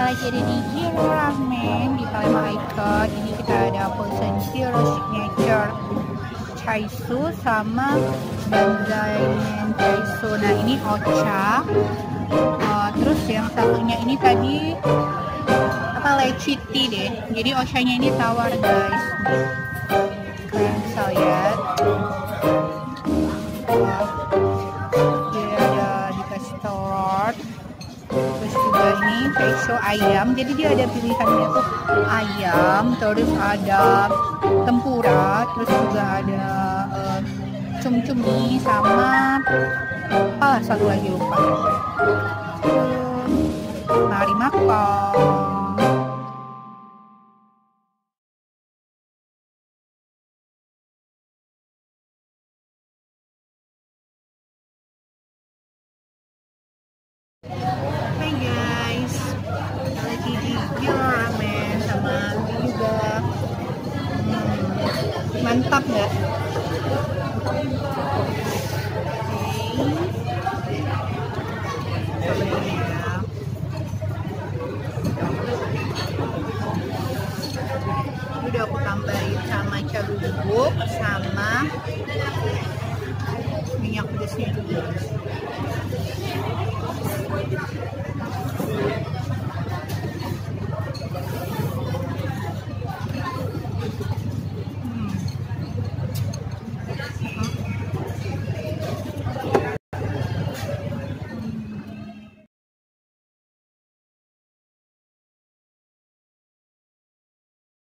lagi ada di Hero Ramen di Palembang Icon. Ini kita ada pesen Hero Signature Chaisu sama Banzai Chaisu. Nah ini ocha. Terus yang satunya ini tadi apa, lechiti deh. Jadi ochanya ini tawar guys. Kalian bisa lihat. Dia ada dikasih telur. Terus juga ini peso ayam. Jadi dia ada pilihannya tuh ayam, terus ada tempura, terus juga ada cumi sama satu lagi lupa. Mari makan. Hai guys, lagi di Hero Ramen sama juga mantap nggak? Oke.